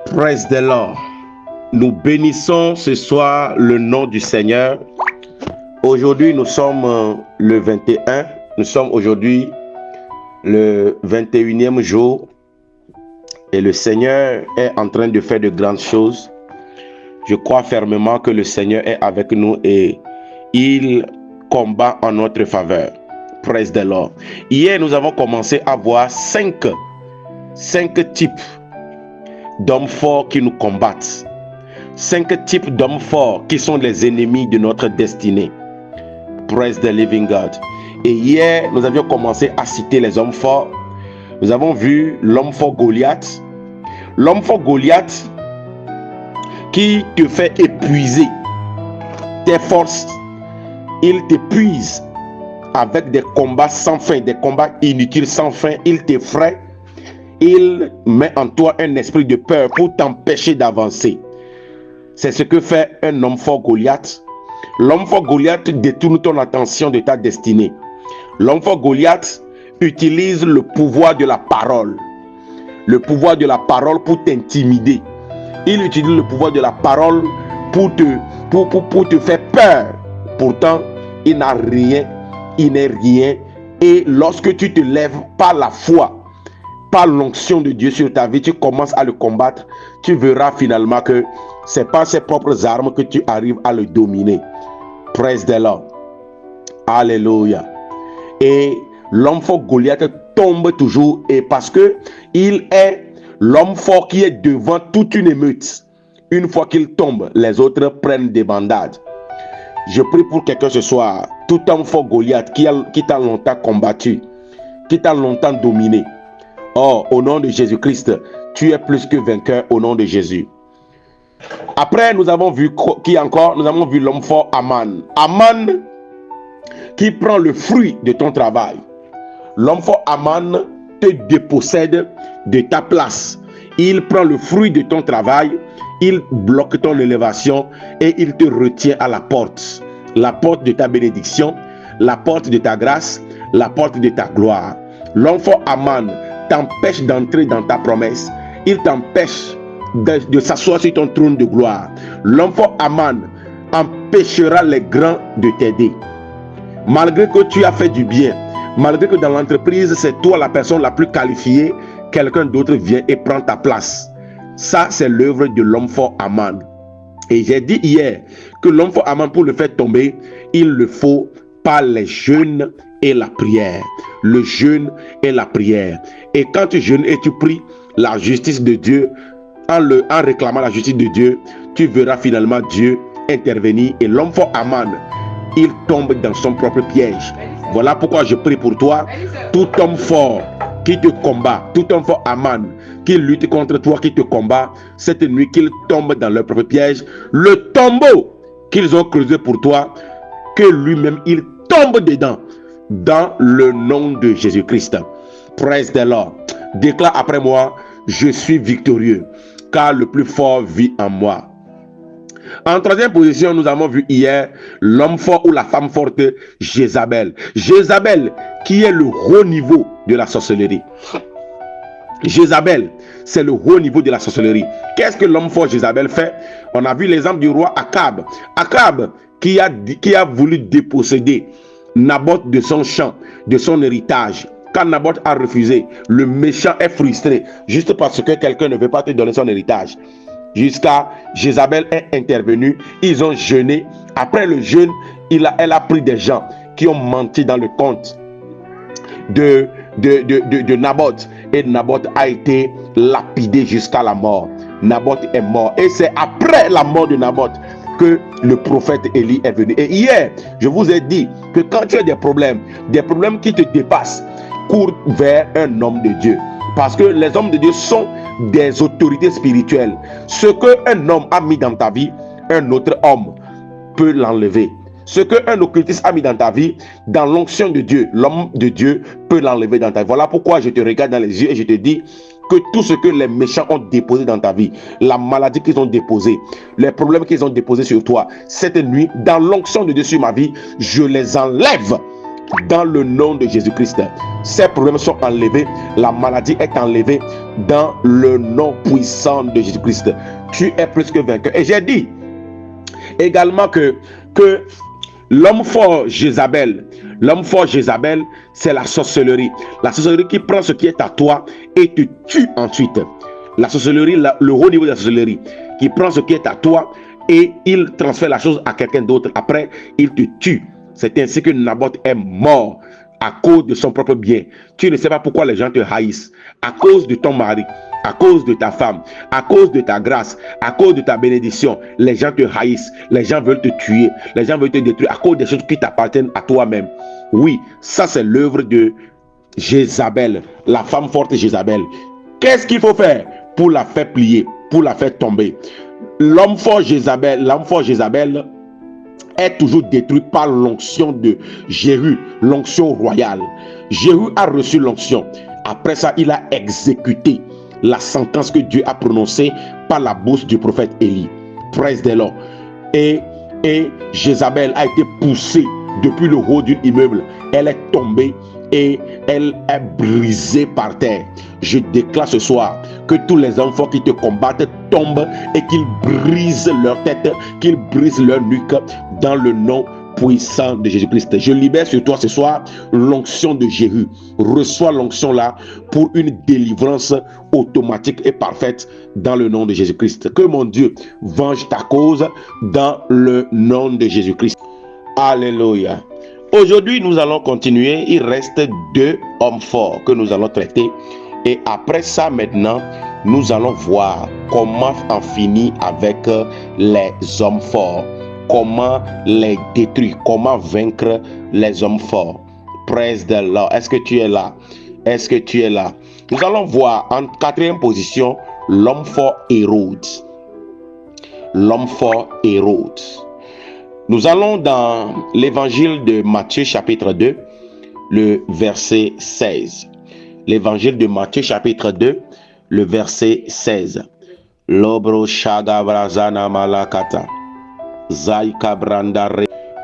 Praise the Lord. Nous bénissons ce soir le nom du Seigneur. Aujourd'hui, nous sommes le 21. Nous sommes aujourd'hui le 21e jour. Et le Seigneur est en train de faire de grandes choses. Je crois fermement que le Seigneur est avec nous et il combat en notre faveur. Praise the Lord. Hier, nous avons commencé à voir cinq types d'hommes forts qui nous combattent. 5 types d'hommes forts qui sont les ennemis de notre destinée. Praise the living God. Et hier, nous avions commencé à citer les hommes forts. Nous avons vu l'homme fort Goliath. L'homme fort Goliath qui te fait épuiser tes forces. Il t'épuise avec des combats sans fin, des combats inutiles sans fin. Il t'effraie. Il met en toi un esprit de peur pour t'empêcher d'avancer. C'est ce que fait un homme fort Goliath. L'homme fort Goliath détourne ton attention de ta destinée. L'homme fort Goliath utilise le pouvoir de la parole. Le pouvoir de la parole pour t'intimider. Il utilise le pouvoir de la parole pour te faire peur. Pourtant, il n'a rien, il n'est rien. Et lorsque tu te lèves par la foi, par l'onction de Dieu sur ta vie, tu commences à le combattre, tu verras finalement que c'est par ses propres armes que tu arrives à le dominer. Praise the Lord. Alléluia. Et l'homme fort Goliath tombe toujours, et parce que il est l'homme fort qui est devant toute une émeute. Une fois qu'il tombe, les autres prennent des bandades. Je prie pour quelqu'un ce soir, tout homme fort Goliath qui t'a longtemps combattu, qui t'a longtemps dominé. Oh, au nom de Jésus-Christ, tu es plus que vainqueur au nom de Jésus. Après, nous avons vu qui encore? Nous avons vu l'homme fort Aman. Aman qui prend le fruit de ton travail. L'homme fort Aman te dépossède de ta place. Il prend le fruit de ton travail, il bloque ton élévation et il te retient à la porte. La porte de ta bénédiction, la porte de ta grâce, la porte de ta gloire. L'homme fort Aman t'empêche d'entrer dans ta promesse. Il t'empêche de s'asseoir sur ton trône de gloire. L'homme fort Aman empêchera les grands de t'aider. Malgré que tu as fait du bien, malgré que dans l'entreprise, c'est toi la personne la plus qualifiée, quelqu'un d'autre vient et prend ta place. Ça, c'est l'œuvre de l'homme fort Aman. Et j'ai dit hier que l'homme fort Aman, pour le faire tomber, il le faut par les jeûnes et la prière. Le jeûne et la prière. Et quand tu jeûnes et tu pries la justice de Dieu, en réclamant la justice de Dieu, tu verras finalement Dieu intervenir. Et l'homme fort Aman, il tombe dans son propre piège. Voilà pourquoi je prie pour toi. Tout homme fort qui te combat, tout homme fort Aman qui lutte contre toi, qui te combat, cette nuit qu'il tombe dans leur propre piège. Le tombeau qu'ils ont creusé pour toi, que lui-même il tombe dedans. Dans le nom de Jésus-Christ. Praise the Lord. Déclare après moi, je suis victorieux, car le plus fort vit en moi. En troisième position, nous avons vu hier l'homme fort ou la femme forte, Jézabel. Jézabel, qui est le haut niveau de la sorcellerie. Jézabel, c'est le haut niveau de la sorcellerie. Qu'est-ce que l'homme fort Jézabel fait? On a vu l'exemple du roi Akab. Akab, qui a voulu déposséder Naboth de son champ, de son héritage. Quand Naboth a refusé, le méchant est frustré juste parce que quelqu'un ne veut pas te donner son héritage. Jusqu'à Jézabel est intervenue, ils ont jeûné. Après le jeûne, elle a pris des gens qui ont menti dans le compte de Naboth. Et Naboth a été lapidé jusqu'à la mort. Naboth est mort. Et c'est après la mort de Naboth que le prophète Élie est venu. Et hier, je vous ai dit que quand tu as des problèmes qui te dépassent, cours vers un homme de Dieu. Parce que les hommes de Dieu sont des autorités spirituelles. Ce qu'un homme a mis dans ta vie, un autre homme peut l'enlever. Ce qu'un occultiste a mis dans ta vie, dans l'onction de Dieu, l'homme de Dieu peut l'enlever dans ta vie. Voilà pourquoi je te regarde dans les yeux et je te dis que tout ce que les méchants ont déposé dans ta vie, la maladie qu'ils ont déposée, les problèmes qu'ils ont déposés sur toi, cette nuit, dans l'onction de Dieu sur ma vie, je les enlève dans le nom de Jésus-Christ. Ces problèmes sont enlevés, la maladie est enlevée dans le nom puissant de Jésus-Christ. Tu es plus que vainqueur. Et j'ai dit également que l'homme fort Jézabel, c'est la sorcellerie. La sorcellerie qui prend ce qui est à toi et te tue ensuite. La sorcellerie, le haut niveau de la sorcellerie, qui prend ce qui est à toi et il transfère la chose à quelqu'un d'autre. Après, il te tue. C'est ainsi que Naboth est mort à cause de son propre bien. Tu ne sais pas pourquoi les gens te haïssent. À cause de ton mari, à cause de ta femme, à cause de ta grâce, à cause de ta bénédiction, les gens te haïssent. Les gens veulent te tuer. Les gens veulent te détruire à cause des choses qui t'appartiennent à toi-même. Oui, ça c'est l'œuvre de Jézabel, la femme forte Jézabel. Qu'est-ce qu'il faut faire pour la faire plier, pour la faire tomber? L'homme fort Jézabel est toujours détruit par l'onction de Jéhu, l'onction royale. Jéhu a reçu l'onction. Après ça, il a exécuté la sentence que Dieu a prononcée par la bouche du prophète Élie. Praise the Lord. Et Jézabel a été poussée depuis le haut d'un immeuble. Elle est tombée et elle est brisée par terre. Je déclare ce soir que tous les enfants qui te combattent tombent et qu'ils brisent leur tête, qu'ils brisent leur nuque dans le nom puissant de Jésus-Christ. Je libère sur toi ce soir l'onction de Jéhu. Reçois l'onction là pour une délivrance automatique et parfaite dans le nom de Jésus-Christ. Que mon Dieu venge ta cause dans le nom de Jésus-Christ. Alléluia. Aujourd'hui, nous allons continuer. Il reste 2 hommes forts que nous allons traiter. Et après ça, maintenant, nous allons voir comment en finir avec les hommes forts. Comment les détruire, comment vaincre les hommes forts. Praise the Lord. Est-ce que tu es là? Est-ce que tu es là? Nous allons voir en 4e position l'homme fort Hérode. L'homme fort Hérode. Nous allons dans l'évangile de Matthieu chapitre 2, le verset 16. L'évangile de Matthieu chapitre 2, le verset 16. Lobro shagabrazana malakata.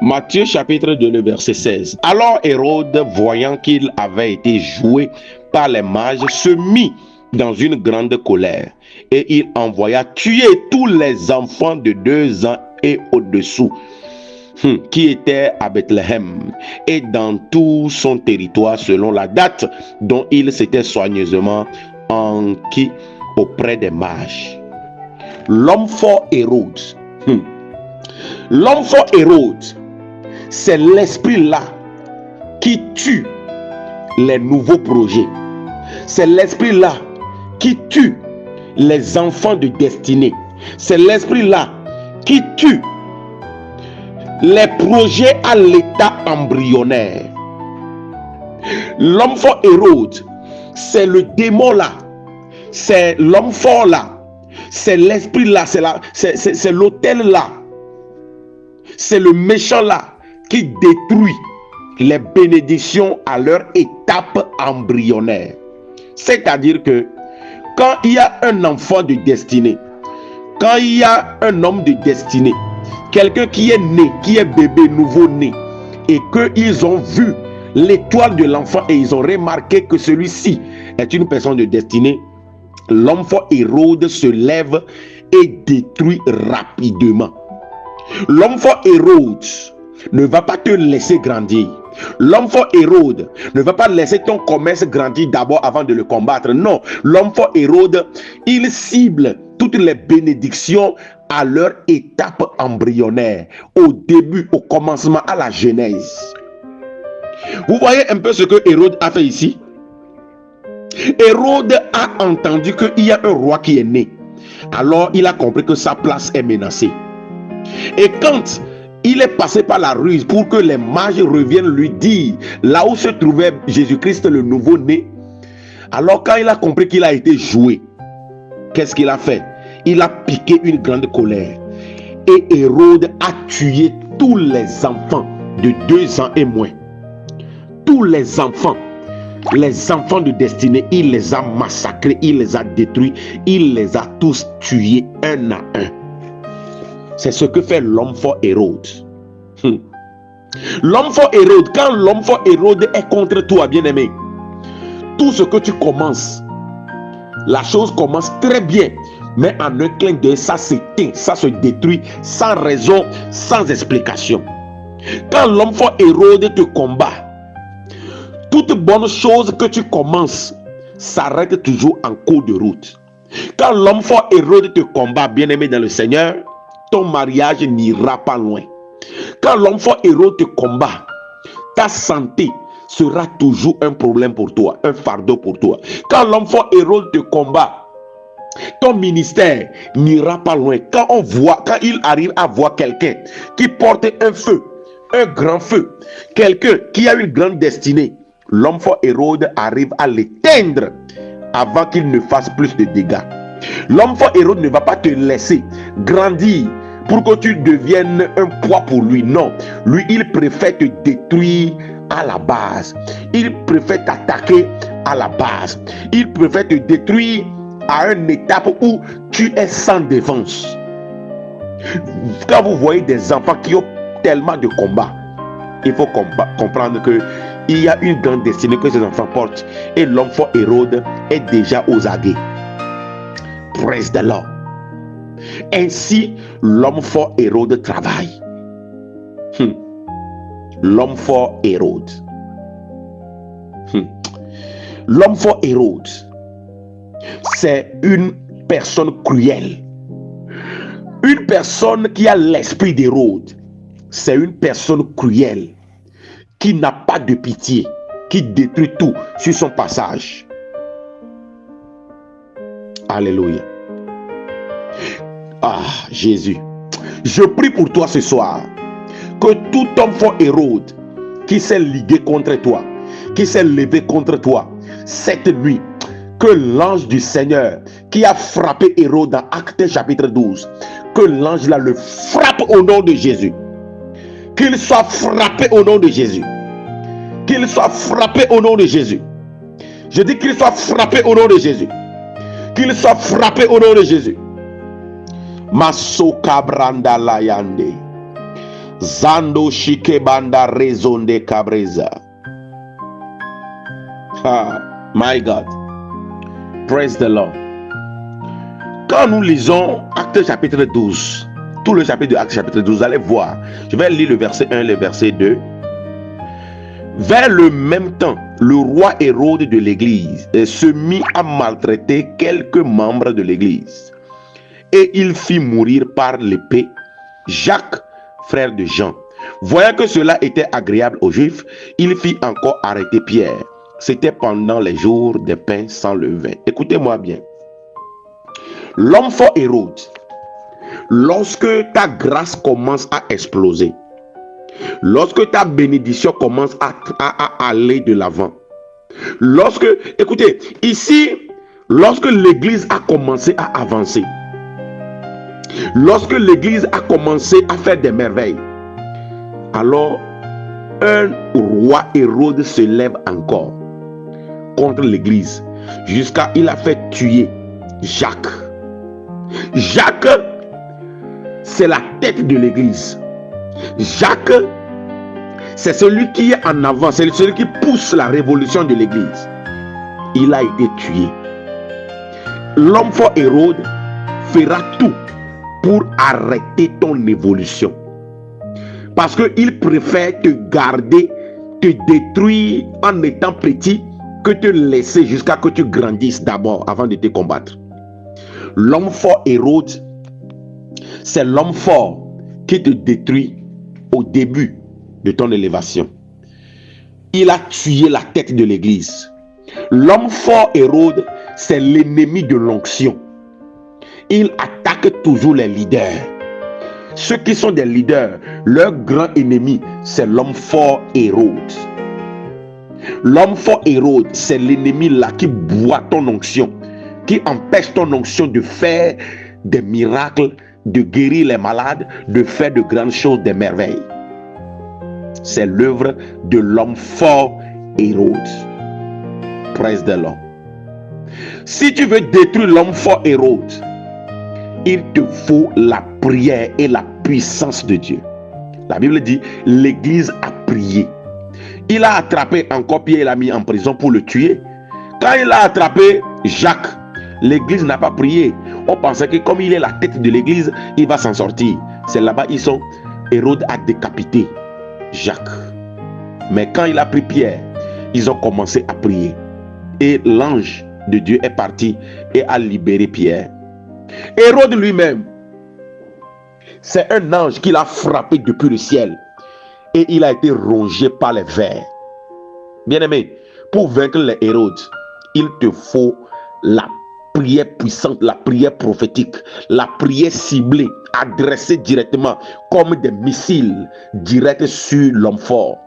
Matthieu chapitre 2, le verset 16. Alors Hérode, voyant qu'il avait été joué par les mages, se mit dans une grande colère et il envoya tuer tous les enfants de 2 ans et au-dessous qui étaient à Bethléem et dans tout son territoire selon la date dont il s'était soigneusement enquis auprès des mages. L'homme fort Hérode. L'homme fort Hérode, c'est l'esprit-là qui tue les nouveaux projets. C'est l'esprit-là qui tue les enfants de destinée. C'est l'esprit-là qui tue les projets à l'état embryonnaire. L'homme fort Hérode, c'est le démon-là. C'est l'homme fort-là. C'est l'esprit-là. C'est l'autel-là. C'est le méchant là qui détruit les bénédictions à leur étape embryonnaire. C'est-à-dire que quand il y a un enfant de destinée, quand il y a un homme de destinée, quelqu'un qui est né, qui est bébé nouveau-né, et qu'ils ont vu l'étoile de l'enfant et ils ont remarqué que celui-ci est une personne de destinée, l'homme fort Hérode se lève et détruit rapidement. L'homme fort Hérode ne va pas te laisser grandir. L'homme fort Hérode ne va pas laisser ton commerce grandir d'abord avant de le combattre. Non, l'homme fort Hérode, il cible toutes les bénédictions à leur étape embryonnaire, au début, au commencement, à la genèse. Vous voyez un peu ce que Hérode a fait ici? Hérode a entendu qu'il y a un roi qui est né. Alors il a compris que sa place est menacée. Et quand il est passé par la ruse pour que les mages reviennent lui dire là où se trouvait Jésus-Christ le nouveau-né, alors quand il a compris qu'il a été joué, qu'est-ce qu'il a fait? Il a piqué une grande colère. Et Hérode a tué tous les enfants de 2 ans et moins. Tous les enfants de destinée, il les a massacrés, il les a détruits, il les a tous tués un à un. C'est ce que fait l'homme fort Hérode. L'homme fort Hérode, quand l'homme fort Hérode est contre toi, bien-aimé, tout ce que tu commences, la chose commence très bien, mais en un clin d'œil, ça s'éteint, ça se détruit, sans raison, sans explication. Quand l'homme fort Hérode te combat, toute bonne chose que tu commences s'arrête toujours en cours de route. Quand l'homme fort Hérode te combat, bien-aimé dans le Seigneur, ton mariage n'ira pas loin. Quand l'homme fort Hérode te combat, ta santé sera toujours un problème pour toi, un fardeau pour toi. Quand l'homme fort Hérode te combat, ton ministère n'ira pas loin. Quand il arrive à voir quelqu'un qui porte un feu, un grand feu, quelqu'un qui a une grande destinée, l'homme fort Hérode arrive à l'éteindre avant qu'il ne fasse plus de dégâts. L'homme fort Hérode ne va pas te laisser grandir pour que tu deviennes un poids pour lui. Non, lui, il préfère te détruire à la base. Il préfère t'attaquer à la base. Il préfère te détruire à une étape où tu es sans défense. Quand vous voyez des enfants qui ont tellement de combats, il faut comprendre que il y a une grande destinée que ces enfants portent, et l'homme fort Hérode est déjà aux aguets. Praise the Lord. Ainsi, l'homme fort Hérode travaille. L'homme fort Hérode. L'homme fort Hérode, c'est une personne cruelle. Une personne qui a l'esprit d'Hérode, c'est une personne cruelle, qui n'a pas de pitié, qui détruit tout sur son passage. Alléluia. Ah, Jésus. Je prie pour toi ce soir, que tout homme fort Hérode qui s'est ligué contre toi, qui s'est levé contre toi cette nuit, que l'ange du Seigneur qui a frappé Hérode dans Actes chapitre 12, que l'ange là le frappe au nom de Jésus. Qu'il soit frappé au nom de Jésus. Qu'il soit frappé au nom de Jésus. Je dis qu'il soit frappé au nom de Jésus. Qu'il soit frappé au nom de Jésus. Masoka branda layande. Zando shike banda rezonde cabreza. Ah, my God. Praise the Lord. Quand nous lisons Actes chapitre 12, tout le chapitre de Actes chapitre 12, vous allez voir. Je vais lire le verset 1, le verset 2. Vers le même temps, le roi Hérode de l'église se mit à maltraiter quelques membres de l'église. Et il fit mourir par l'épée Jacques, frère de Jean. Voyant que cela était agréable aux Juifs, il fit encore arrêter Pierre. C'était pendant les jours des pains sans levain. Écoutez-moi bien. L'homme fort Hérode, lorsque ta grâce commence à exploser, lorsque ta bénédiction commence à aller de l'avant, écoutez, ici, lorsque l'église a commencé à avancer, lorsque l'église a commencé à faire des merveilles, alors un roi Hérode se lève encore contre l'église, jusqu'à il a fait tuer Jacques. Jacques, c'est la tête de l'église. Jacques, c'est celui qui est en avant, c'est celui qui pousse la révolution de l'église. Il a été tué. L'homme fort Hérode fera tout pour arrêter ton évolution, parce qu'il préfère te garder, te détruire en étant petit, que te laisser jusqu'à que tu grandisses d'abord avant de te combattre. L'homme fort Hérode, c'est l'homme fort qui te détruit au début de ton élévation. Il a tué la tête de l'église. L'homme fort Hérode, c'est l'ennemi de l'onction. Il attaque toujours les leaders. Ceux qui sont des leaders, leur grand ennemi, c'est l'homme fort Hérode. L'homme fort Hérode, c'est l'ennemi là qui boit ton onction, qui empêche ton onction de faire des miracles, de guérir les malades, de faire de grandes choses, des merveilles. C'est l'œuvre de l'homme fort Hérode. Praise the Lord. Si tu veux détruire l'homme fort Hérode, il te faut la prière et la puissance de Dieu. La Bible dit, l'église a prié. Il a attrapé encore Pierre et l'a mis en prison pour le tuer. Quand il a attrapé Jacques, l'église n'a pas prié. On pensait que comme il est la tête de l'église, il va s'en sortir. C'est là-bas ils sont. Hérode a décapité Jacques. Mais quand il a pris Pierre, ils ont commencé à prier. Et l'ange de Dieu est parti et a libéré Pierre. Hérode lui-même, c'est un ange qui l'a frappé depuis le ciel. Et il a été rongé par les vers. Bien-aimé, pour vaincre les Hérodes, il te faut la prière puissante, la prière prophétique, la prière ciblée, adressée directement comme des missiles directs sur l'homme fort.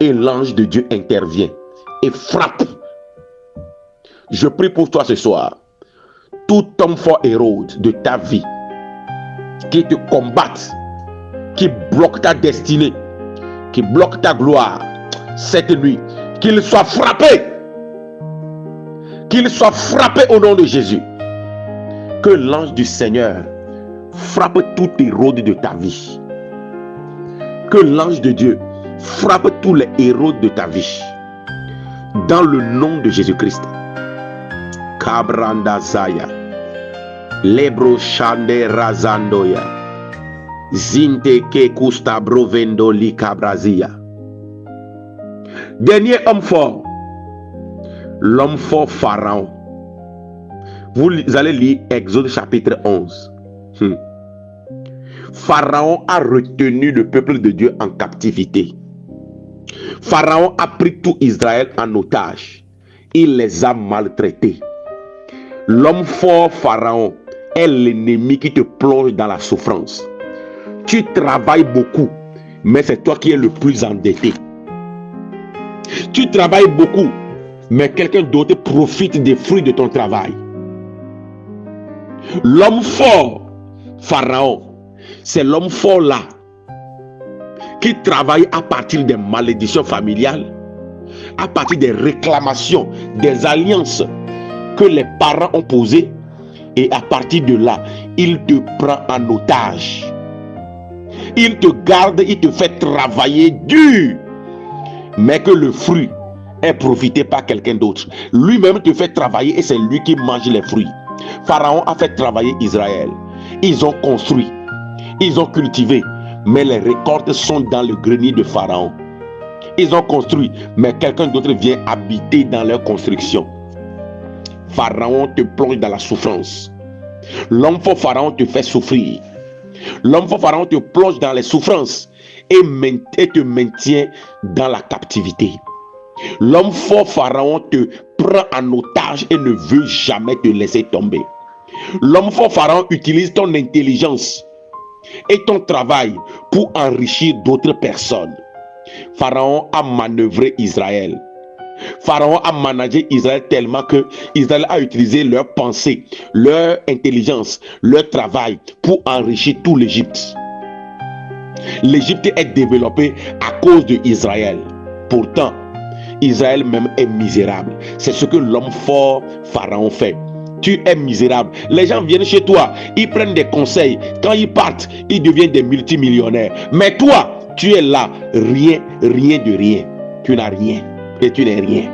Et l'ange de Dieu intervient et frappe. Je prie pour toi ce soir. Tout homme fort Hérode de ta vie qui te combatte, qui bloque ta destinée, qui bloque ta gloire, cette nuit, qu'il soit frappé. Qu'il soit frappé au nom de Jésus. Que l'ange du Seigneur frappe tout Hérode de ta vie. Que l'ange de Dieu frappe tous les Hérodes de ta vie. Dans le nom de Jésus-Christ. Kabranda Zaya. Lebro Shande Razandoya. Zinte ke kusta brovendo li kabrazia. Dernier homme fort, l'homme fort Pharaon. Vous allez lire Exode chapitre 11. Pharaon a retenu le peuple de Dieu en captivité. Pharaon a pris tout Israël en otage. Il les a maltraités. L'homme fort Pharaon est l'ennemi qui te plonge dans la souffrance. Tu travailles beaucoup, mais c'est toi qui es le plus endetté. Tu travailles beaucoup, mais quelqu'un d'autre profite des fruits de ton travail. L'homme fort, Pharaon, c'est l'homme fort là, qui travaille à partir des malédictions familiales, à partir des réclamations, des alliances que les parents ont posées, et à partir de là, il te prend en otage. Il te garde, il te fait travailler dur, mais que le fruit est profité par quelqu'un d'autre. Lui-même te fait travailler et c'est lui qui mange les fruits. Pharaon a fait travailler Israël. Ils ont construit, ils ont cultivé, mais les récoltes sont dans le grenier de Pharaon. Ils ont construit, mais quelqu'un d'autre vient habiter dans leur construction. Pharaon te plonge dans la souffrance. L'homme fort Pharaon te fait souffrir. L'homme fort Pharaon te plonge dans les souffrances et te maintient dans la captivité. L'homme fort Pharaon te prend en otage et ne veut jamais te laisser tomber. L'homme fort Pharaon utilise ton intelligence et ton travail pour enrichir d'autres personnes. Pharaon a manœuvré Israël. Pharaon a managé Israël tellement que Israël a utilisé leur pensée, leur intelligence, leur travail pour enrichir tout l'Égypte. L'Égypte est développée à cause de Israël. Pourtant, Israël même est misérable. C'est ce que l'homme fort Pharaon fait. Tu es misérable. Les gens viennent chez toi, ils prennent des conseils. Quand ils partent, ils deviennent des multimillionnaires. Mais toi, tu es là, rien de rien. Tu n'as rien. Et tu n'es rien.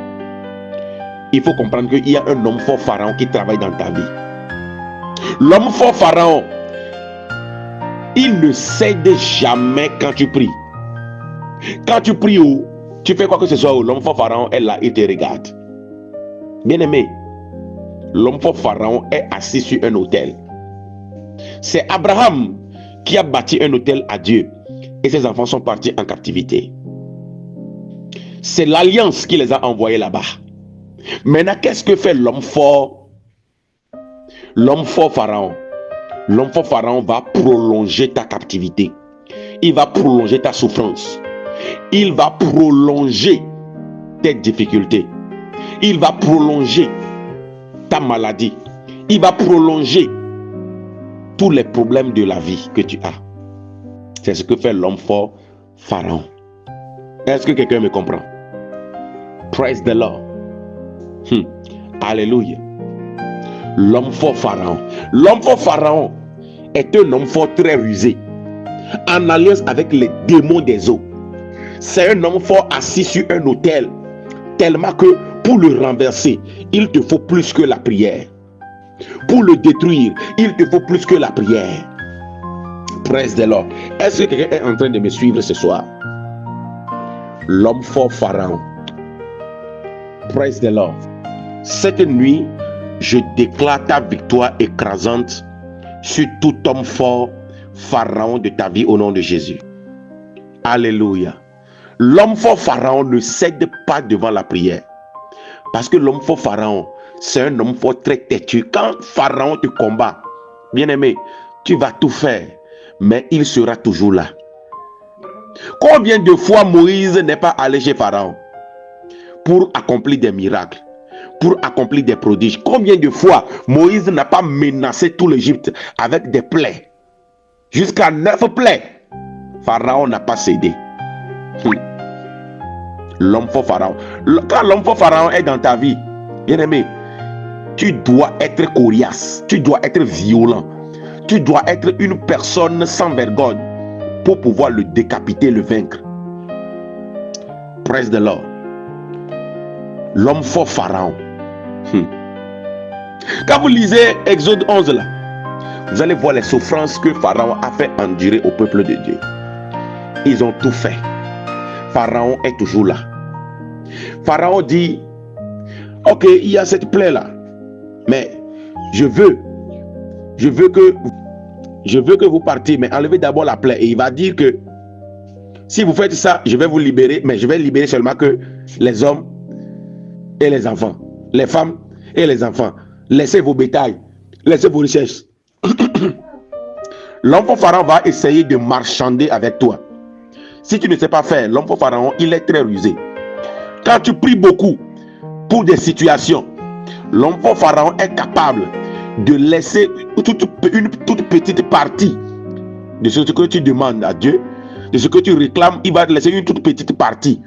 Il faut comprendre qu'il y a un homme fort Pharaon qui travaille dans ta vie. L'homme fort Pharaon, il ne cède jamais quand tu pries. Quand tu pries où tu fais quoi que ce soit où l'homme fort Pharaon est là, il te regarde. Bien aimé, l'homme fort Pharaon est assis sur un autel. C'est Abraham qui a bâti un autel à Dieu et ses enfants sont partis en captivité. C'est l'alliance qui les a envoyés là-bas. Maintenant, qu'est-ce que fait l'homme fort? L'homme fort Pharaon. L'homme fort Pharaon va prolonger ta captivité. Il va prolonger ta souffrance. Il va prolonger tes difficultés. Il va prolonger ta maladie. Il va prolonger tous les problèmes de la vie que tu as. C'est ce que fait l'homme fort Pharaon. Est-ce que quelqu'un me comprend? Praise the Lord. Alléluia. L'homme fort Pharaon. L'homme fort Pharaon est un homme fort très rusé. en alliance avec les démons des eaux. C'est un homme fort assis sur un autel, tellement que pour le renverser, il te faut plus que la prière. Pour le détruire, il te faut plus que la prière. Praise the Lord. Est-ce que quelqu'un est en train de me suivre ce soir? L'homme fort Pharaon. Praise the Lord. Cette nuit, je déclare ta victoire écrasante sur tout homme fort Pharaon de ta vie au nom de Jésus. Alléluia. L'homme fort Pharaon ne cède pas devant la prière. Parce que l'homme fort Pharaon, c'est un homme fort très têtu. Quand Pharaon te combat, bien-aimé, tu vas tout faire, mais il sera toujours là. Combien de fois Moïse n'est pas allé chez Pharaon pour accomplir des miracles, pour accomplir des prodiges? Combien de fois Moïse n'a pas menacé tout l'Égypte avec des plaies? Jusqu'à 9 plaies. Pharaon n'a pas cédé. L'homme fort Pharaon. Quand l'homme fort Pharaon est dans ta vie, bien-aimé, tu dois être coriace, tu dois être violent, tu dois être une personne sans vergogne pour pouvoir le décapiter, le vaincre. Praise the Lord. L'homme fort Pharaon. Quand vous lisez Exode 11 là, vous allez voir les souffrances que Pharaon a fait endurer au peuple de Dieu. Ils ont tout fait. Pharaon est toujours là. Pharaon dit, ok, il y a cette plaie là, mais je veux que vous partiez, mais enlevez d'abord la plaie. Et il va dire que si vous faites ça, je vais vous libérer, mais je vais libérer seulement que les hommes et les enfants, les femmes et les enfants. Laissez vos bétails, laissez vos richesses. L'homme Pharaon va essayer de marchander avec toi. Si tu ne sais pas faire, l'homme Pharaon, il est très rusé. Quand tu pries beaucoup pour des situations, l'homme Pharaon est capable de laisser une toute petite partie de ce que tu demandes à Dieu, de ce que tu réclames. Il va te laisser une toute petite partie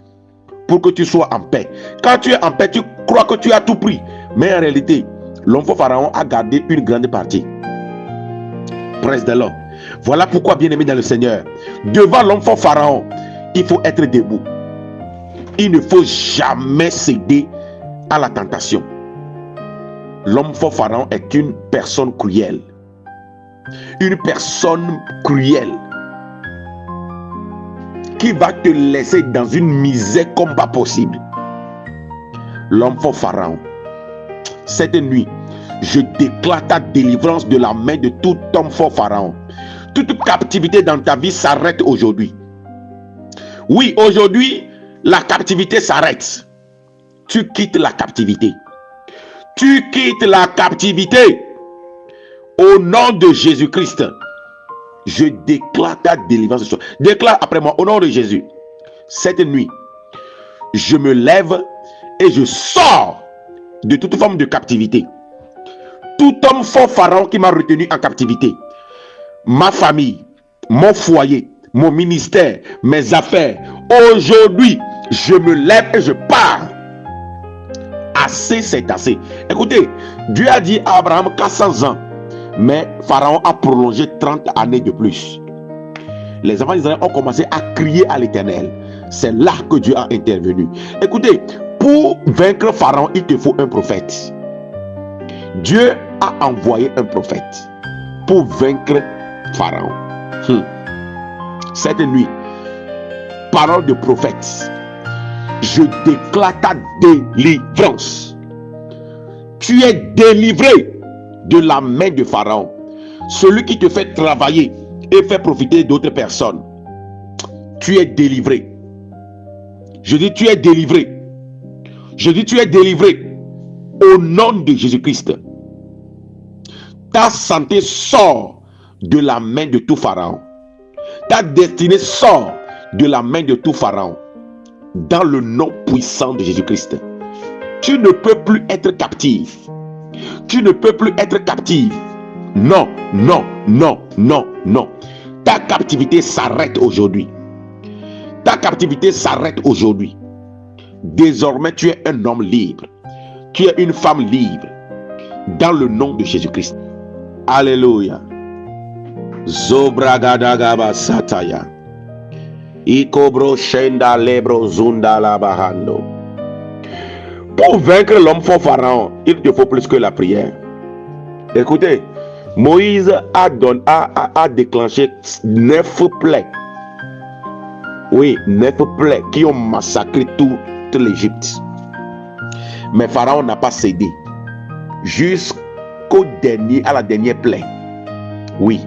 pour que tu sois en paix. Quand tu es en paix, tu crois que tu as tout pris, mais en réalité, l'homme Pharaon a gardé une grande partie. Praise the Lord. Voilà pourquoi, bien-aimé dans le Seigneur, devant l'homme Pharaon, il faut être debout. Il ne faut jamais céder à la tentation. L'homme Pharaon est une personne cruelle. Une personne cruelle qui va te laisser dans une misère comme pas possible. L'homme Pharaon. Cette nuit, je déclare ta délivrance de la main de tout homme Pharaon. Toute captivité dans ta vie s'arrête aujourd'hui. Oui, aujourd'hui, la captivité s'arrête. Tu quittes la captivité. Tu quittes la captivité. Au nom de Jésus-Christ, je déclare ta délivrance. Déclare après moi, au nom de Jésus. Cette nuit, je me lève et je sors de toute forme de captivité. Tout homme Pharaon qui m'a retenu en captivité, ma famille, mon foyer, mon ministère, mes affaires, aujourd'hui, je me lève et je pars. Assez, c'est assez. Écoutez, Dieu a dit à Abraham 400 ans, mais Pharaon a prolongé 30 années de plus. Les enfants d'Israël ont commencé à crier à l'Éternel. C'est là que Dieu a intervenu. Écoutez, pour vaincre Pharaon, il te faut un prophète. Dieu a envoyé un prophète pour vaincre Pharaon. Cette nuit, parole de prophète, je déclare ta délivrance. Tu es délivré de la main de Pharaon, celui qui te fait travailler et fait profiter d'autres personnes. Tu es délivré. Je dis tu es délivré. Je dis tu es délivré au nom de Jésus-Christ. Ta santé sort de la main de tout Pharaon. Ta destinée sort de la main de tout Pharaon. Dans le nom puissant de Jésus-Christ. Tu ne peux plus être captif. Tu ne peux plus être captif. Non, non, non, non, non. Ta captivité s'arrête aujourd'hui. Ta captivité s'arrête aujourd'hui. Désormais, tu es un homme libre. Tu es une femme libre. Dans le nom de Jésus-Christ. Alléluia. Zobragadagaba sataya. Ikobro shenda lebro zunda la bahando. Pour vaincre l'homme fort Pharaon, il te faut plus que la prière. Écoutez, Moïse a déclenché 9 plaies. Oui, 9 plaies qui ont massacré toute l'Égypte. Mais Pharaon n'a pas cédé. Jusqu'au dernier, à la dernière plaie. Oui.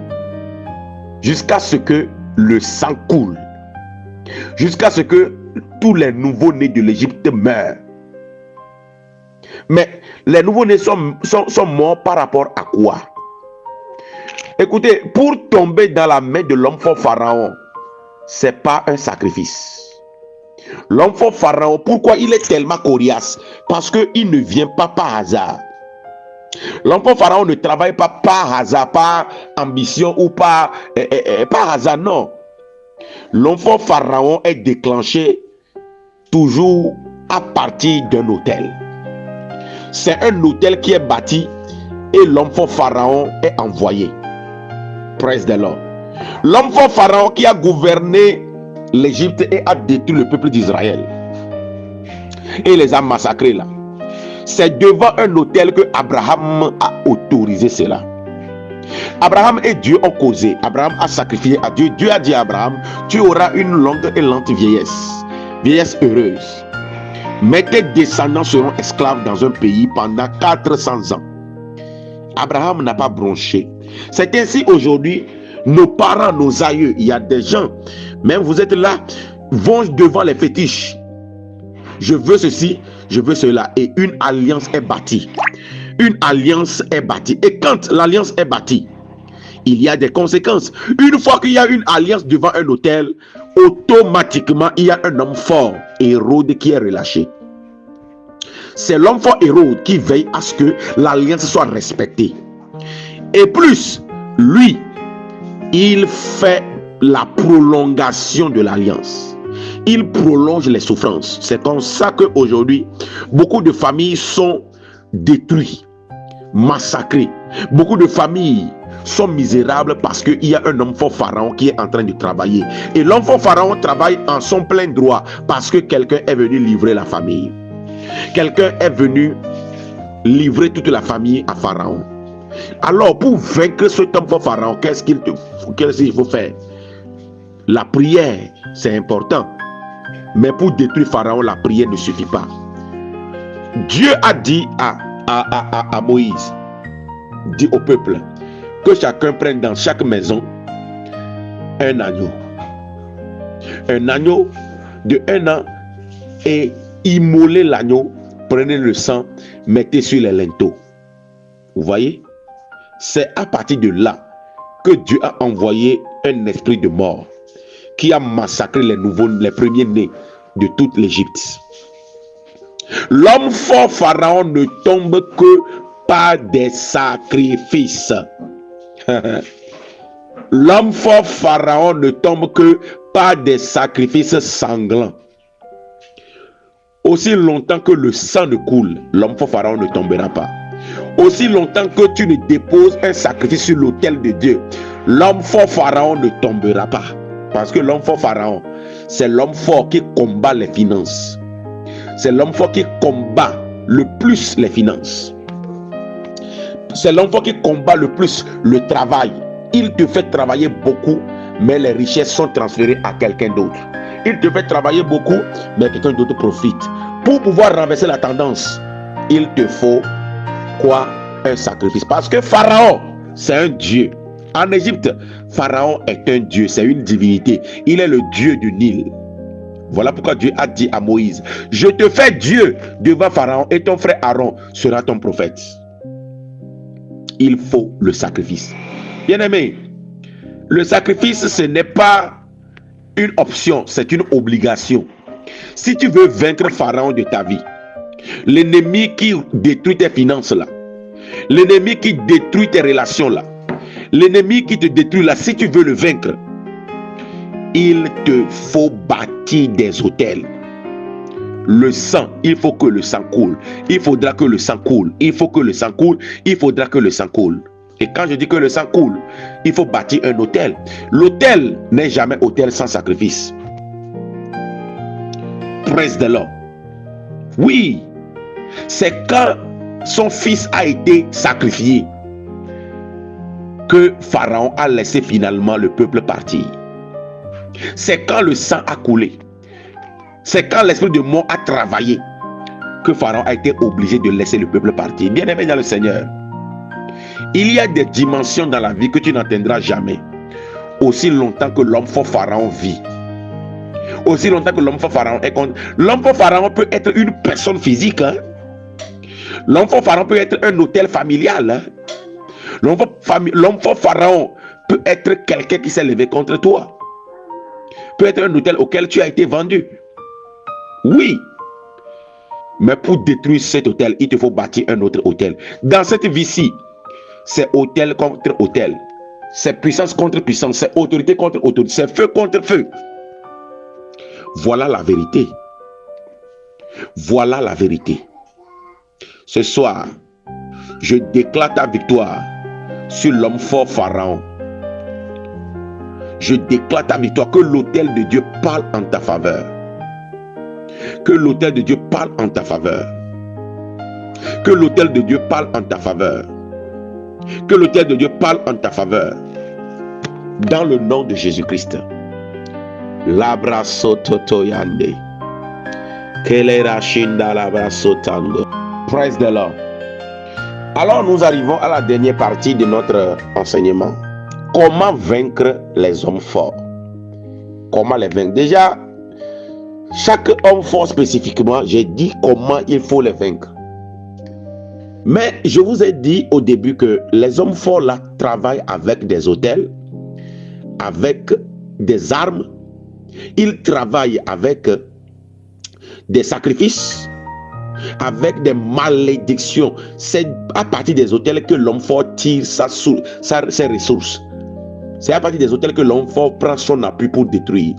Jusqu'à ce que le sang coule. Jusqu'à ce que tous les nouveaux-nés de l'Égypte meurent. Mais les nouveaux-nés sont morts par rapport à quoi? Écoutez, pour tomber dans la main de l'homme fort Pharaon, c'est pas un sacrifice. L'homme fort Pharaon, pourquoi il est tellement coriace? Parce qu'il ne vient pas par hasard. L'homme fort Pharaon ne travaille pas par hasard, par ambition ou par hasard, non. L'homme fort Pharaon est déclenché toujours à partir d'un hôtel. C'est un hôtel qui est bâti et l'homme fort Pharaon est envoyé. Praise the Lord. L'homme fort Pharaon qui a gouverné l'Égypte et a détruit le peuple d'Israël et les a massacrés là. C'est devant un hôtel que Abraham a autorisé cela. Abraham et Dieu ont causé. Abraham a sacrifié à Dieu. Dieu a dit à Abraham, tu auras une longue et lente vieillesse. Vieillesse heureuse. Mais tes descendants seront esclaves dans un pays pendant 400 ans. Abraham n'a pas bronché. C'est ainsi aujourd'hui, nos parents, nos aïeux, il y a des gens, même vous êtes là, vont devant les fétiches. Je veux ceci, je veux cela. Et une alliance est bâtie. Une alliance est bâtie. Et quand l'alliance est bâtie, il y a des conséquences. Une fois qu'il y a une alliance devant un hôtel, automatiquement, il y a un homme fort, Hérode, qui est relâché. C'est l'homme fort Hérode qui veille à ce que l'alliance soit respectée. Et plus, lui, il fait la prolongation de l'alliance. Il prolonge les souffrances. C'est comme ça qu'aujourd'hui, beaucoup de familles sont détruites, massacrées. Beaucoup de familles sont misérables parce qu'il y a un homme fort Pharaon qui est en train de travailler. Et l'homme fort Pharaon travaille en son plein droit parce que quelqu'un est venu livrer la famille. Quelqu'un est venu livrer toute la famille à Pharaon. Alors, pour vaincre cet homme fort Pharaon, qu'est-ce qu'il faut faire? La prière, c'est important. Mais pour détruire Pharaon, la prière ne suffit pas. Dieu a dit à Moïse, dit au peuple, que chacun prenne dans chaque maison un agneau. Un agneau de 1 an et immolez l'agneau, prenez le sang, mettez sur les linteaux. Vous voyez? C'est à partir de là que Dieu a envoyé un esprit de mort qui a massacré les premiers-nés de toute l'Égypte. L'homme fort Pharaon ne tombe que par des sacrifices. L'homme fort Pharaon ne tombe que par des sacrifices sanglants. Aussi longtemps que le sang ne coule, l'homme fort Pharaon ne tombera pas. Aussi longtemps que tu ne déposes un sacrifice sur l'autel de Dieu, l'homme fort Pharaon ne tombera pas. Parce que l'homme fort Pharaon, c'est l'homme fort qui combat les finances. C'est l'homme fort qui combat le plus les finances. C'est l'homme fort qui combat le plus le travail. Il te fait travailler beaucoup, mais les richesses sont transférées à quelqu'un d'autre. Il te fait travailler beaucoup, mais quelqu'un d'autre profite. Pour pouvoir renverser la tendance, il te faut quoi? Un sacrifice. Parce que Pharaon, c'est un dieu. En Égypte, Pharaon est un dieu, c'est une divinité. Il est le dieu du Nil. Voilà pourquoi Dieu a dit à Moïse, je te fais Dieu devant Pharaon et ton frère Aaron sera ton prophète. Il faut le sacrifice. Bien-aimé, le sacrifice, ce n'est pas une option, c'est une obligation. Si tu veux vaincre Pharaon de ta vie, l'ennemi qui détruit tes finances là, l'ennemi qui détruit tes relations là, l'ennemi qui te détruit là, si tu veux le vaincre, il te faut bâtir des autels. Le sang, il faut que le sang coule. Il faudra que le sang coule. Il faut que le sang coule. Il faudra que le sang coule. Et quand je dis que le sang coule, il faut bâtir un autel. L'autel n'est jamais autel sans sacrifice. Praise the Lord. Oui, c'est quand son fils a été sacrifié que Pharaon a laissé finalement le peuple partir. C'est quand le sang a coulé, c'est quand l'esprit de mort a travaillé que Pharaon a été obligé de laisser le peuple partir. Bien-aimé dans le Seigneur, il y a des dimensions dans la vie que tu n'atteindras jamais aussi longtemps que l'homme fort Pharaon vit. Aussi longtemps que l'homme fort Pharaon est contre. L'homme fort Pharaon peut être une personne physique. Hein? L'homme fort Pharaon peut être un hôtel familial. Hein? L'homme fort Pharaon peut être quelqu'un qui s'est levé contre toi. Peut être un hôtel auquel tu as été vendu. Oui. Mais pour détruire cet hôtel, il te faut bâtir un autre hôtel. Dans cette vie-ci, c'est hôtel contre hôtel. C'est puissance contre puissance. C'est autorité contre autorité. C'est feu contre feu. Voilà la vérité. Voilà la vérité. Ce soir, je déclare ta victoire sur l'homme fort Pharaon. Je déclare ta victoire, que l'autel de Dieu parle en ta faveur. Que l'autel de Dieu parle en ta faveur. Que l'autel de Dieu parle en ta faveur. Que l'autel de Dieu parle en ta faveur. Dans le nom de Jésus-Christ. Labrasototoyande. Kelerashinda labrasotando. Praise the Lord. Alors nous arrivons à la dernière partie de notre enseignement. Comment vaincre les hommes forts? Comment les vaincre? Déjà, chaque homme fort spécifiquement, j'ai dit comment il faut les vaincre. Mais je vous ai dit au début que les hommes forts là travaillent avec des autels, avec des armes. Ils travaillent avec des sacrifices, avec des malédictions. C'est à partir des autels que l'homme fort tire ses ressources. C'est à partir des autels que l'homme fort prend son appui pour détruire.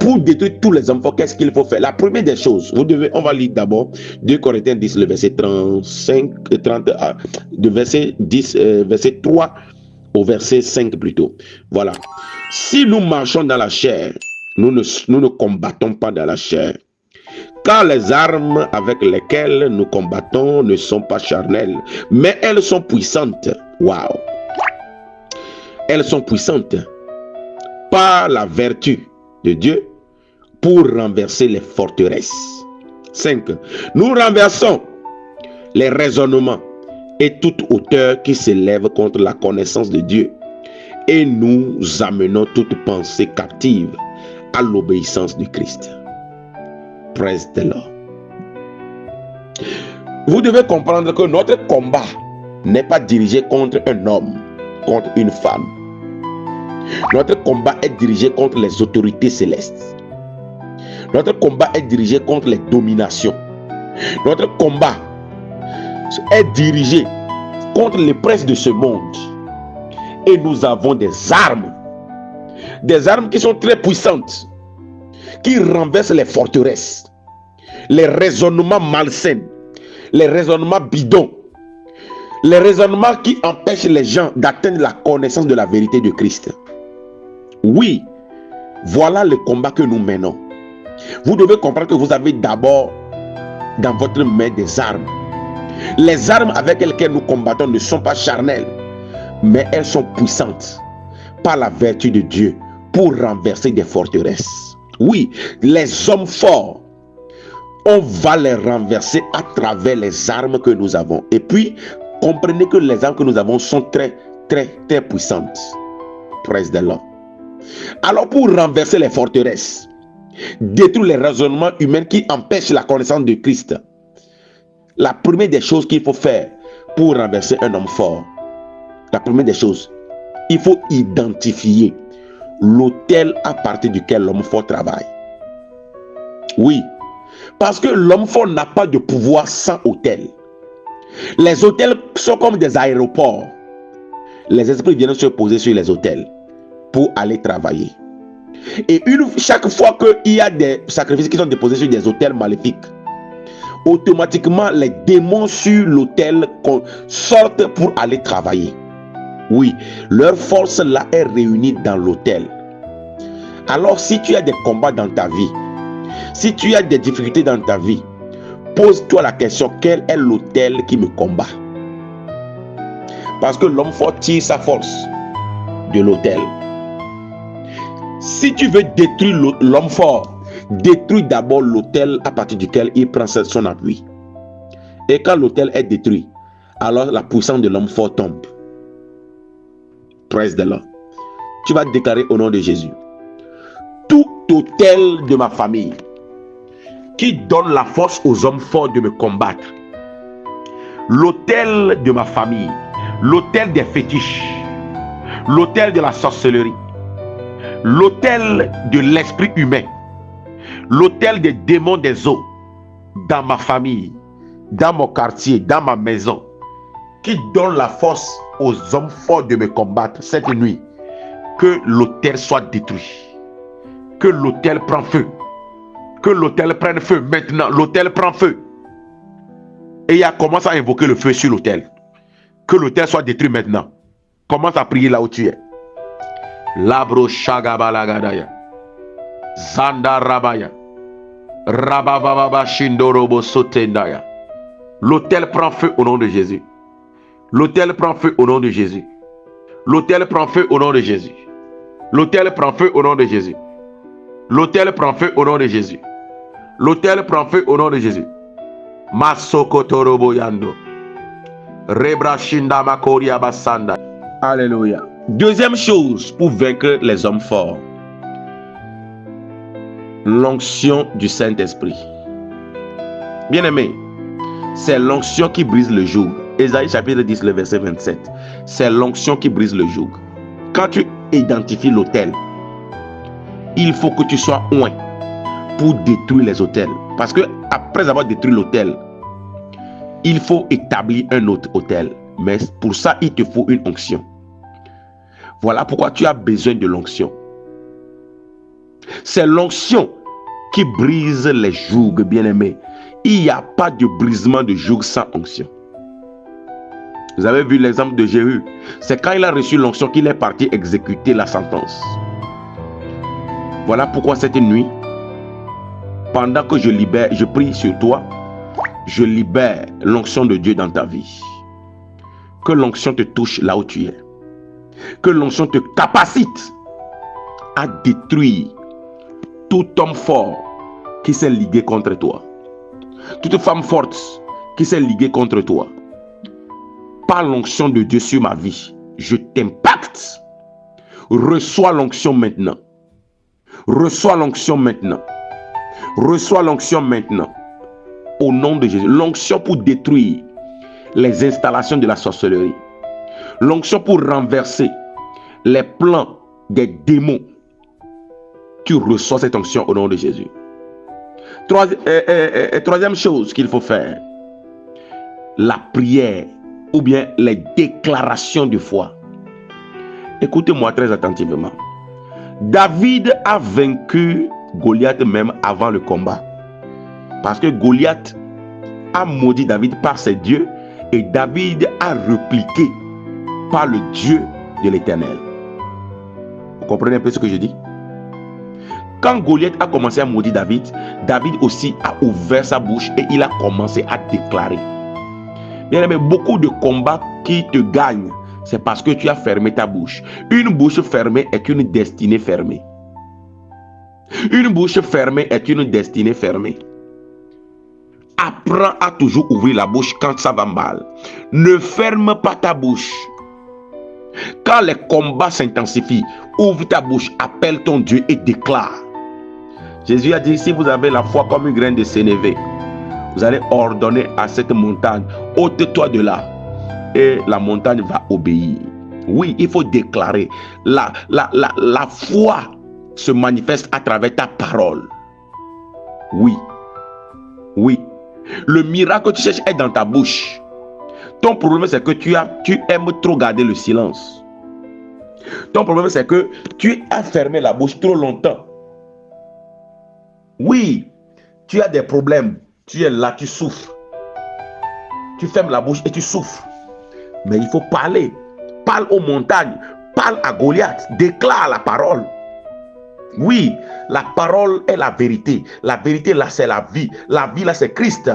Pour détruire tous les hommes forts, qu'est-ce qu'il faut faire? La première des choses, on va lire d'abord 2 Corinthiens 10, le verset 35, 30, de verset 10, verset 3 au verset 5 plutôt. Voilà. Si nous marchons dans la chair, nous ne combattons pas dans la chair. Car les armes avec lesquelles nous combattons ne sont pas charnelles, mais elles sont puissantes. Waouh! Elles sont puissantes par la vertu de Dieu pour renverser les forteresses. 5. Nous renversons les raisonnements et toute hauteur qui s'élève contre la connaissance de Dieu, et nous amenons toute pensée captive à l'obéissance du Christ. Praise the Lord. Vous devez comprendre que notre combat n'est pas dirigé contre un homme, contre une femme. Notre combat est dirigé contre les autorités célestes. Notre combat est dirigé contre les dominations. Notre combat est dirigé contre les princes de ce monde. Et nous avons des armes qui sont très puissantes, qui renversent les forteresses, les raisonnements malsains, les raisonnements bidons, les raisonnements qui empêchent les gens d'atteindre la connaissance de la vérité de Christ. Oui, voilà le combat que nous menons. Vous devez comprendre que vous avez d'abord dans votre main des armes. Les armes avec lesquelles nous combattons ne sont pas charnelles, mais elles sont puissantes par la vertu de Dieu pour renverser des forteresses. Oui, les hommes forts, on va les renverser à travers les armes que nous avons. Et puis, comprenez que les armes que nous avons sont très, très, très puissantes. Praise the Lord. Alors, pour renverser les forteresses, détruire les raisonnements humains qui empêchent la connaissance de Christ, la première des choses qu'il faut faire pour renverser un homme fort, la première des choses, il faut identifier l'autel à partir duquel l'homme fort travaille. Oui, parce que l'homme fort n'a pas de pouvoir sans autel. Les autels sont comme des aéroports. Les esprits viennent se poser sur les autels pour aller travailler. Et chaque fois qu'il y a des sacrifices qui sont déposés sur des autels maléfiques, automatiquement les démons sur l'autel sortent pour aller travailler. Oui, leur force là est réunie dans l'autel. Alors si tu as des combats dans ta vie, si tu as des difficultés dans ta vie, pose-toi la question, quel est l'autel qui me combat? Parce que l'homme fort tire sa force de l'autel. Si tu veux détruire l'homme fort, détruis d'abord l'autel à partir duquel il prend son appui. Et quand l'autel est détruit, alors la puissance de l'homme fort tombe. Praise the Lord. Tu vas déclarer au nom de Jésus: tout autel de ma famille qui donne la force aux hommes forts de me combattre, l'autel de ma famille, l'autel des fétiches, l'autel de la sorcellerie, l'autel de l'esprit humain, l'autel des démons des eaux, dans ma famille, dans mon quartier, dans ma maison, qui donne la force aux hommes forts de me combattre cette nuit, que l'autel soit détruit, que l'autel prenne feu, que l'autel prenne feu maintenant. L'autel prend feu. Et il commence à invoquer le feu sur l'autel. Que l'autel soit détruit maintenant. Commence à prier là où tu es. Labro shagabalagadaya, Zanda rabaya, Rabababa shindorobo sotendaya. L'autel prend feu au nom de Jésus. L'autel prend feu au nom de Jésus. L'autel prend feu au nom de Jésus. L'autel prend feu au nom de Jésus. L'autel prend feu au nom de Jésus. L'autel prend feu au nom de Jésus. Masokotorobo yando. Rebrashinda makoria basanda. Alléluia. Deuxième chose pour vaincre les hommes forts: l'onction du Saint-Esprit. Bien-aimé, c'est l'onction qui brise le joug. Ésaïe chapitre 10, le verset 27. C'est l'onction qui brise le joug. Quand tu identifies l'autel, il faut que tu sois oint pour détruire les autels. Parce que après avoir détruit l'autel, il faut établir un autre autel. Mais pour ça, il te faut une onction. Voilà pourquoi tu as besoin de l'onction. C'est l'onction qui brise les jougs, bien-aimés. Il n'y a pas de brisement de joug sans onction. Vous avez vu l'exemple de Jéhu. C'est quand il a reçu l'onction qu'il est parti exécuter la sentence. Voilà pourquoi cette nuit, pendant que je prie sur toi, je libère l'onction de Dieu dans ta vie. Que l'onction te touche là où tu es. Que l'onction te capacite à détruire tout homme fort qui s'est ligué contre toi. Toute femme forte qui s'est liguée contre toi. Par l'onction de Dieu sur ma vie, je t'impacte. Reçois l'onction maintenant. Reçois l'onction maintenant. Reçois l'onction maintenant. Au nom de Jésus. L'onction pour détruire les installations de la sorcellerie. L'onction pour renverser les plans des démons. Tu reçois cette onction au nom de Jésus. Troisième chose qu'il faut faire: la prière ou bien les déclarations de foi. Écoutez-moi très attentivement. David a vaincu Goliath même avant le combat. Parce que Goliath a maudit David par ses dieux et David a répliqué par le Dieu de l'Éternel. Vous comprenez un peu ce que je dis? Quand Goliath a commencé à maudire David, David aussi a ouvert sa bouche et il a commencé à déclarer. Bien aimé, beaucoup de combats qui te gagnent, c'est parce que tu as fermé ta bouche. Une bouche fermée est une destinée fermée. Une bouche fermée est une destinée fermée. Apprends à toujours ouvrir la bouche quand ça va mal. Ne ferme pas ta bouche. Quand les combats s'intensifient, ouvre ta bouche, appelle ton Dieu et déclare. Jésus a dit, si vous avez la foi comme une graine de sénévé, vous allez ordonner à cette montagne, ôte-toi de là. Et la montagne va obéir. Oui, il faut déclarer. La foi se manifeste à travers ta parole. Oui. Oui. Le miracle que tu cherches est dans ta bouche. Ton problème, c'est que tu aimes trop garder le silence. Ton problème, c'est que tu as fermé la bouche trop longtemps. Oui, tu as des problèmes. Tu es là, tu souffres. Tu fermes la bouche et tu souffres. Mais il faut parler. parle aux montagnes, parle à Goliath, déclare la parole. Oui, la parole est la vérité. La vérité là, c'est la vie. La vie là, c'est Christ.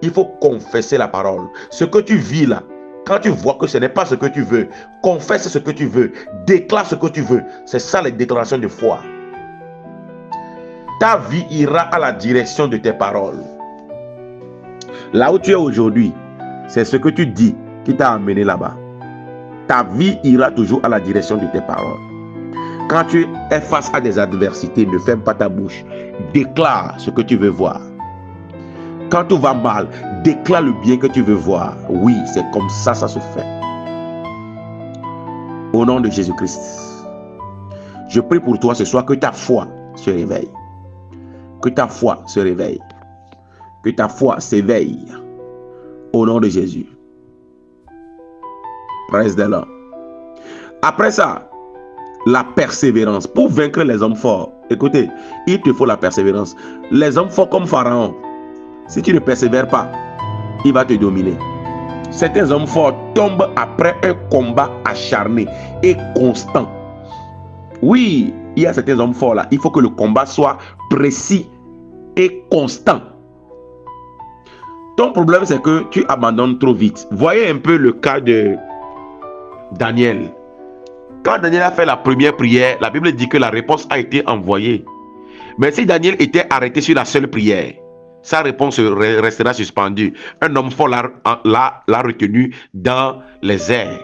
Il faut confesser la parole. Ce que tu vis là, quand tu vois que ce n'est pas ce que tu veux, confesse ce que tu veux, déclare ce que tu veux. C'est ça les déclarations de foi. Ta vie ira à la direction de tes paroles. Là où tu es aujourd'hui, c'est ce que tu dis qui t'a amené là-bas. Ta vie ira toujours à la direction de tes paroles. Quand tu es face à des adversités, ne ferme pas ta bouche. Déclare ce que tu veux voir. Quand tout va mal, déclare le bien que tu veux voir. Oui, c'est comme ça, ça se fait. Au nom de Jésus-Christ, je prie pour toi ce soir que ta foi se réveille. Que ta foi se réveille. Que ta foi s'éveille. Au nom de Jésus. Praise the Lord. Après ça, la persévérance. Pour vaincre les hommes forts, écoutez, il te faut la persévérance. Les hommes forts comme Pharaon, si tu ne persévères pas, il va te dominer. Certains hommes forts tombent après un combat acharné et constant. Oui, il y a certains hommes forts là. Il faut que le combat soit précis et constant. Ton problème, c'est que tu abandonnes trop vite. Voyez un peu le cas de Daniel. Quand Daniel a fait la première prière, la Bible dit que la réponse a été envoyée. Mais si Daniel était arrêté sur la seule prière, sa réponse restera suspendue. Un homme fort l'a retenu dans les airs.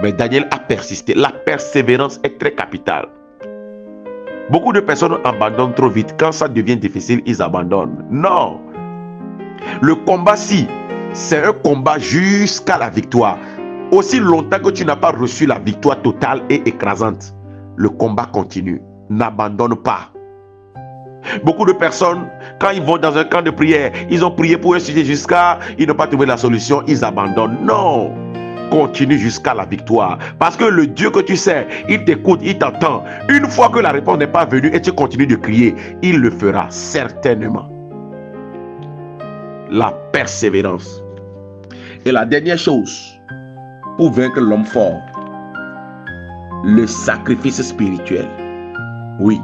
Mais Daniel a persisté. La persévérance est très capitale. Beaucoup de personnes abandonnent trop vite. Quand ça devient difficile, ils abandonnent. Non. Le combat-ci, c'est un combat jusqu'à la victoire. Aussi longtemps que tu n'as pas reçu la victoire totale et écrasante, le combat continue. N'abandonne pas. Beaucoup de personnes, quand ils vont dans un camp de prière, ils ont prié pour un sujet jusqu'à, ils n'ont pas trouvé la solution, ils abandonnent. Non, continue jusqu'à la victoire. Parce que le Dieu que tu sais, il t'écoute, il t'entend. Une fois que la réponse n'est pas venue et tu continues de crier, il le fera certainement. La persévérance. Et la dernière chose, pour vaincre l'homme fort, le sacrifice spirituel. Oui,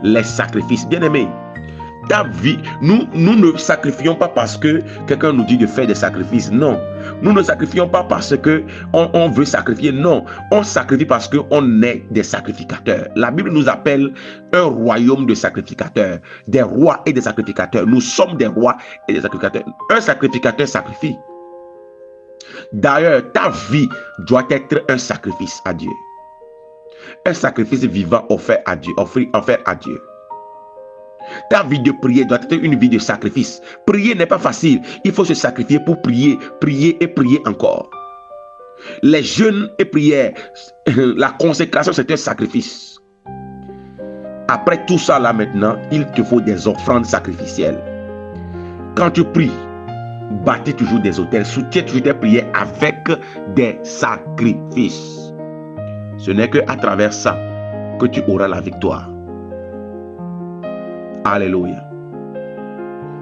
les sacrifices. Bien aimé, ta vie, nous ne sacrifions pas parce que quelqu'un nous dit de faire des sacrifices. Non, nous ne sacrifions pas parce que on veut sacrifier. Non, on sacrifie parce qu'on est des sacrificateurs. La Bible nous appelle un royaume de sacrificateurs, des rois et des sacrificateurs. Nous sommes des rois et des sacrificateurs. Un sacrificateur sacrifie. D'ailleurs, ta vie doit être un sacrifice à Dieu. Un sacrifice vivant offert à Dieu, offert à Dieu. Ta vie de prière doit être une vie de sacrifice. Prier n'est pas facile. Il faut se sacrifier pour prier, prier et prier encore. Les jeûnes et prières, la consécration, c'est un sacrifice. Après tout ça là maintenant, il te faut des offrandes sacrificielles. Quand tu pries, bâtis toujours des autels, soutiens toujours tes prières avec des sacrifices. Ce n'est qu'à travers ça que tu auras la victoire. Alléluia.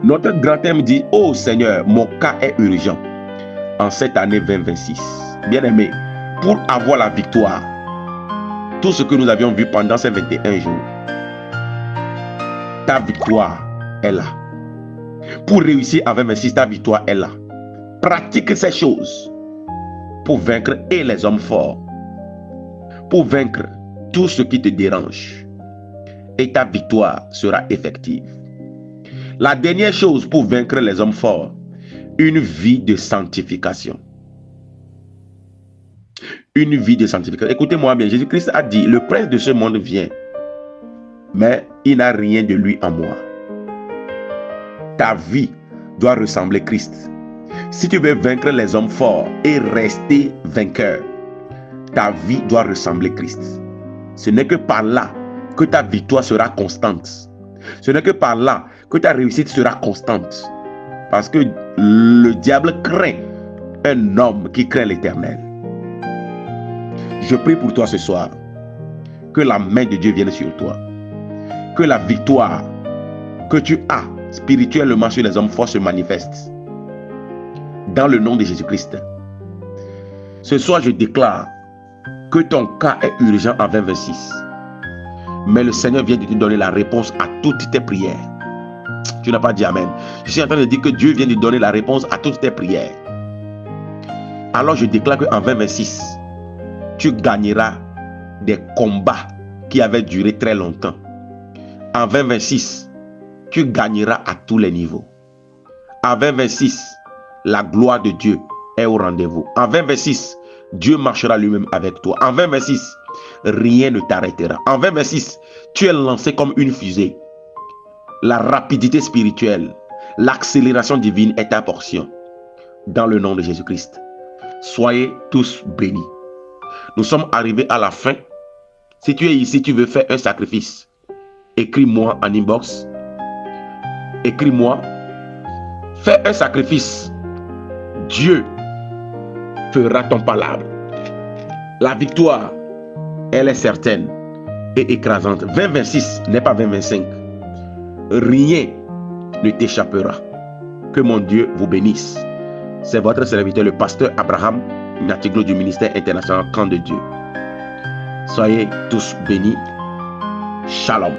Notre grand thème dit: oh Seigneur, mon cas est urgent en cette année 2026. Bien-aimé, pour avoir la victoire, tout ce que nous avions vu pendant ces 21 jours, ta victoire est là. Pour réussir à 2026, ta victoire est là. Pratique ces choses pour vaincre et les hommes forts, pour vaincre tout ce qui te dérange, et ta victoire sera effective. La dernière chose pour vaincre les hommes forts, une vie de sanctification. Une vie de sanctification. Écoutez-moi bien, Jésus-Christ a dit: le prince de ce monde vient, mais il n'a rien de lui en moi. Ta vie doit ressembler à Christ. Si tu veux vaincre les hommes forts et rester vainqueur, ta vie doit ressembler à Christ. Ce n'est que par là que ta victoire sera constante. Ce n'est que par là que ta réussite sera constante. Parce que le diable craint un homme qui craint l'Éternel. Je prie pour toi ce soir, que la main de Dieu vienne sur toi. Que la victoire que tu as spirituellement sur les hommes forts se manifeste. Dans le nom de Jésus-Christ. Ce soir, je déclare que ton cas est urgent en 2026. Mais le Seigneur vient de te donner la réponse à toutes tes prières. Tu n'as pas dit Amen. Je suis en train de dire que Dieu vient de donner la réponse à toutes tes prières. Alors je déclare qu'en 2026, tu gagneras des combats qui avaient duré très longtemps. En 2026, tu gagneras à tous les niveaux. En 2026, la gloire de Dieu est au rendez-vous. En 2026, Dieu marchera lui-même avec toi. En 2026, rien ne t'arrêtera. En 2026, tu es lancé comme une fusée. La rapidité spirituelle, l'accélération divine est ta portion. Dans le nom de Jésus-Christ. Soyez tous bénis. Nous sommes arrivés à la fin. Si tu es ici, tu veux faire un sacrifice, écris-moi en inbox. Écris-moi. Fais un sacrifice. Dieu fera ton palabre. La victoire, elle est certaine et écrasante. 2026 n'est pas 2025. Rien ne t'échappera. Que mon Dieu vous bénisse. C'est votre serviteur, le pasteur Abraham Natiglo du ministère international Camp de Dieu. Soyez tous bénis. Shalom.